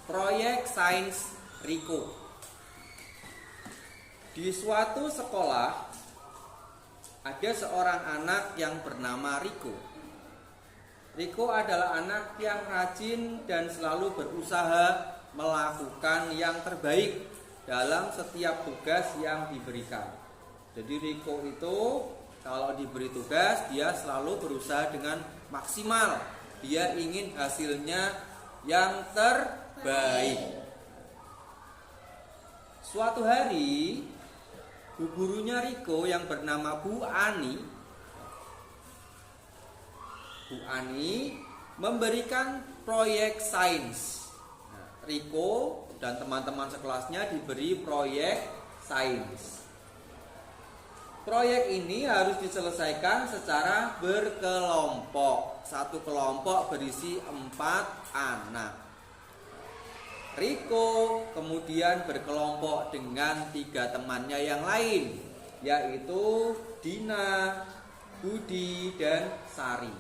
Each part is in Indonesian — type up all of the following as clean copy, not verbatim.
proyek sains Riko. Di suatu sekolah ada seorang anak yang bernama Riko. Riko adalah anak yang rajin dan selalu berusaha melakukan yang terbaik dalam setiap tugas yang diberikan. Jadi Riko itu kalau diberi tugas dia selalu berusaha dengan maksimal. Dia ingin hasilnya yang terbaik. Suatu hari bu gurunya Riko yang bernama Bu Ani memberikan proyek sains. Riko dan teman-teman sekelasnya diberi proyek sains. Proyek ini harus diselesaikan secara berkelompok. Satu kelompok berisi 4 anak. Riko kemudian berkelompok dengan 3 temannya yang lain, yaitu Dina, Budi, dan Sari.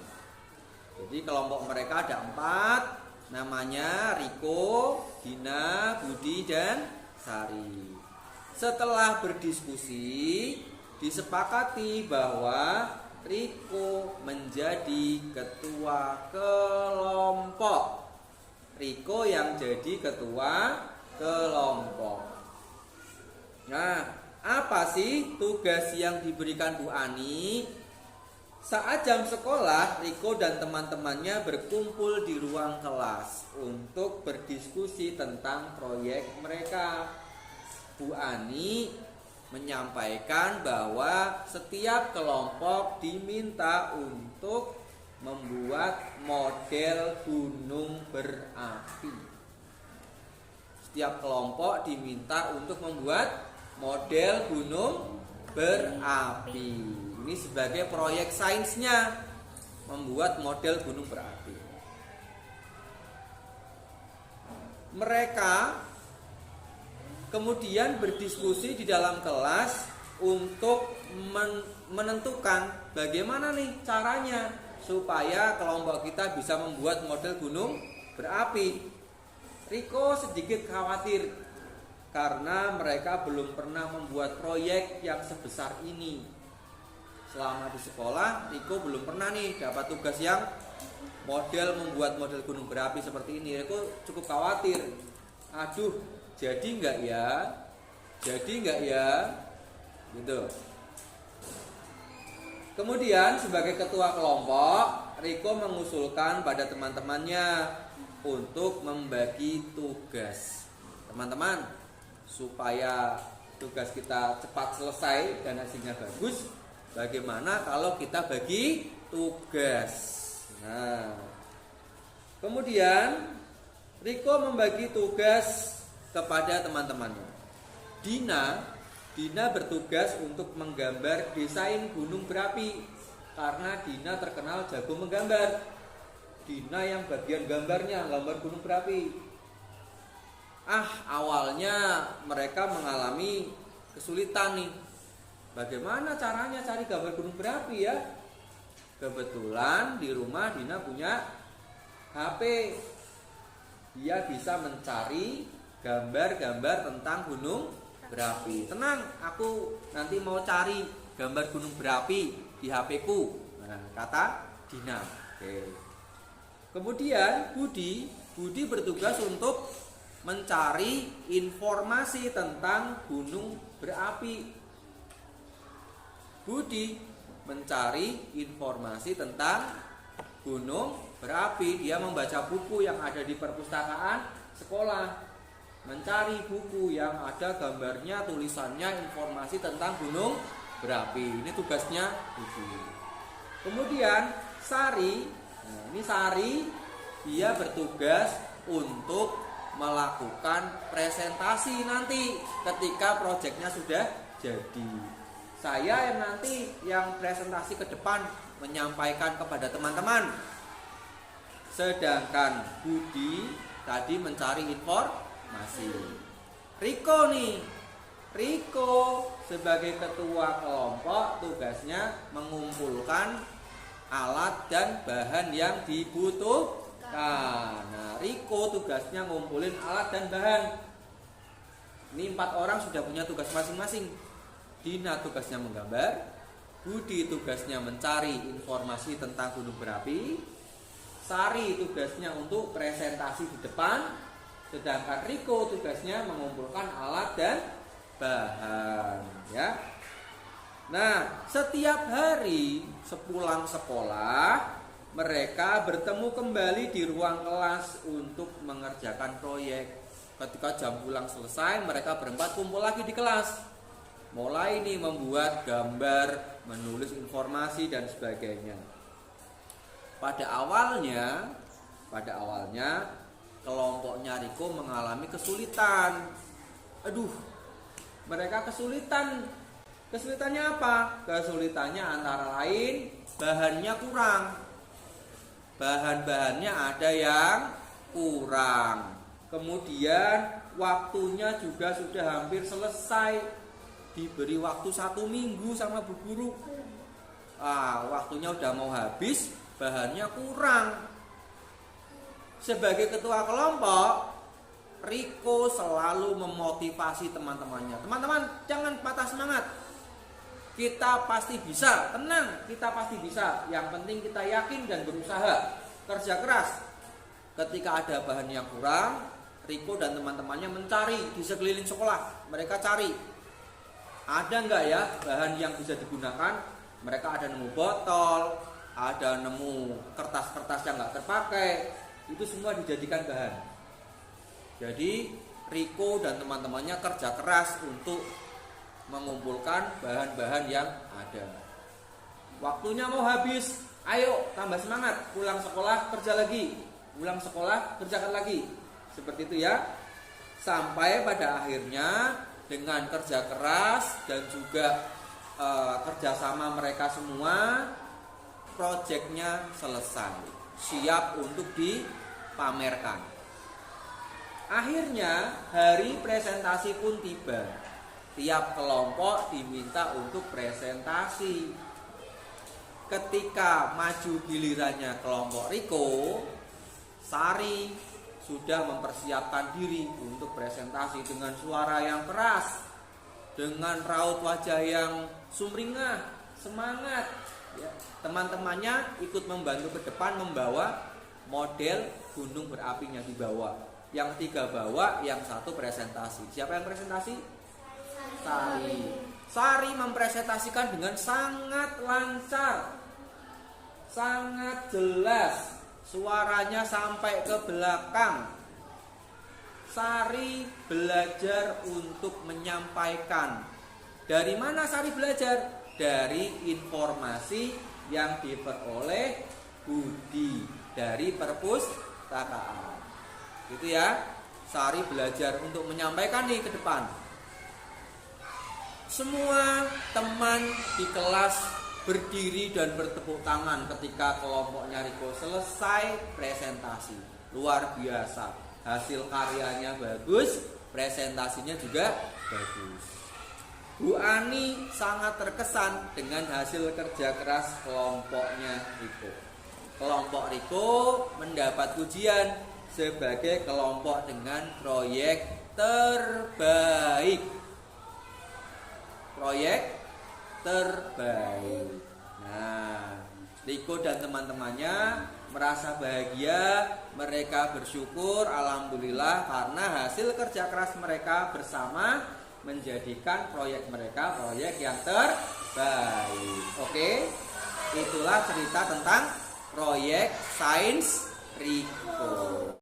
Jadi kelompok mereka ada 4, namanya Riko, Dina, Budi, dan Sari. Setelah berdiskusi, disepakati bahwa Riko menjadi ketua kelompok. Riko yang jadi ketua kelompok. Nah, apa sih tugas yang diberikan Bu Ani? Saat jam sekolah, Riko dan teman-temannya berkumpul di ruang kelas untuk berdiskusi tentang proyek mereka. Bu Ani menyampaikan bahwa setiap kelompok diminta untuk membuat model gunung berapi. Setiap kelompok diminta untuk membuat model gunung berapi. Ini sebagai proyek sainsnya, membuat model gunung berapi. Mereka kemudian berdiskusi di dalam kelas untuk menentukan bagaimana nih caranya supaya kelompok kita bisa membuat model gunung berapi. Riko sedikit khawatir karena mereka belum pernah membuat proyek yang sebesar ini. Selama di sekolah, Riko belum pernah nih dapat tugas yang membuat model gunung berapi seperti ini. Riko cukup khawatir. Aduh, jadi enggak ya? Gitu. Kemudian sebagai ketua kelompok, Riko mengusulkan pada teman-temannya untuk membagi tugas. Teman-teman, supaya tugas kita cepat selesai dan hasilnya bagus, bagaimana kalau kita bagi tugas? Nah, kemudian Riko membagi tugas kepada teman-temannya. Dina bertugas untuk menggambar desain gunung berapi karena Dina terkenal jago menggambar. Dina yang bagian gambar gunung berapi. Awalnya mereka mengalami kesulitan nih. Bagaimana caranya cari gambar gunung berapi ya? Kebetulan di rumah Dina punya HP. Dia bisa mencari gambar-gambar tentang gunung berapi. Tenang, aku nanti mau cari gambar gunung berapi di HP ku. Nah, kata Dina. Oke. Kemudian Budi bertugas untuk mencari informasi tentang gunung berapi. Budi mencari informasi tentang gunung berapi. Dia membaca buku yang ada di perpustakaan sekolah. Mencari buku yang ada gambarnya, tulisannya, informasi tentang gunung berapi. Ini tugasnya Budi. Kemudian Sari, dia bertugas untuk melakukan presentasi nanti ketika proyeknya sudah jadi. Saya yang presentasi ke depan menyampaikan kepada teman-teman. Sedangkan Budi tadi mencari informasi. Riko sebagai ketua kelompok tugasnya mengumpulkan alat dan bahan yang dibutuhkan. Nah, Riko tugasnya ngumpulin alat dan bahan. Ini 4 orang sudah punya tugas masing-masing. Dina tugasnya menggambar, Budi tugasnya mencari informasi tentang gunung berapi, Sari tugasnya untuk presentasi di depan, sedangkan Riko tugasnya mengumpulkan alat dan bahan, ya. Nah, setiap hari sepulang sekolah mereka bertemu kembali di ruang kelas untuk mengerjakan proyek. Ketika jam pulang selesai, mereka berempat kumpul lagi di kelas. Mulai nih membuat gambar, menulis informasi dan sebagainya. Pada awalnya kelompoknya Riko mengalami kesulitan. Mereka kesulitan. Kesulitannya apa? Kesulitannya antara lain bahannya kurang. Bahan-bahannya ada yang kurang. Kemudian waktunya juga sudah hampir selesai. Diberi waktu 1 minggu sama bu guru. Waktunya udah mau habis, bahannya kurang. Sebagai ketua kelompok, Riko selalu memotivasi teman-temannya. Teman-teman, jangan patah semangat. Kita pasti bisa, tenang, kita pasti bisa. Yang penting kita yakin dan berusaha, kerja keras. Ketika ada bahan yang kurang, Riko dan teman-temannya mencari di sekeliling sekolah. Mereka cari, ada nggak ya bahan yang bisa digunakan. Mereka ada nemu botol, ada nemu kertas-kertas yang nggak terpakai. Itu semua dijadikan bahan. Jadi Riko dan teman-temannya kerja keras untuk mengumpulkan bahan-bahan yang ada. Waktunya mau habis, ayo tambah semangat, pulang sekolah kerja lagi, pulang sekolah kerjakan lagi. Seperti itu ya. Sampai pada akhirnya dengan kerja keras dan juga kerjasama mereka semua, proyeknya selesai, siap untuk dipamerkan. Akhirnya hari presentasi pun tiba. Tiap kelompok diminta untuk presentasi. Ketika maju gilirannya kelompok Riko, Sari sudah mempersiapkan diri untuk presentasi dengan suara yang keras, dengan raut wajah yang sumringah, semangat. Ya, teman-temannya ikut membantu ke depan membawa model gunung berapinya dibawa. Yang 3 bawa, yang 1 presentasi. Siapa yang presentasi? Sari. Sari mempresentasikan dengan sangat lancar, sangat jelas. Suaranya sampai ke belakang. Sari belajar untuk menyampaikan. Dari mana Sari belajar? Dari informasi yang diperoleh Budi dari perpustakaan. Gitu ya. Sari belajar untuk menyampaikan nih ke depan. Semua teman di kelas berdiri dan bertepuk tangan ketika kelompoknya Riko selesai presentasi. Luar biasa, hasil karyanya bagus, presentasinya juga bagus. Bu Ani sangat terkesan dengan hasil kerja keras kelompoknya Riko. Kelompok Riko mendapat pujian sebagai kelompok dengan proyek terbaik. Proyek terbaik. Nah, Riko dan teman-temannya merasa bahagia, mereka bersyukur, alhamdulillah, karena hasil kerja keras mereka bersama menjadikan proyek mereka proyek yang terbaik. Oke, itulah cerita tentang proyek Sains Riko.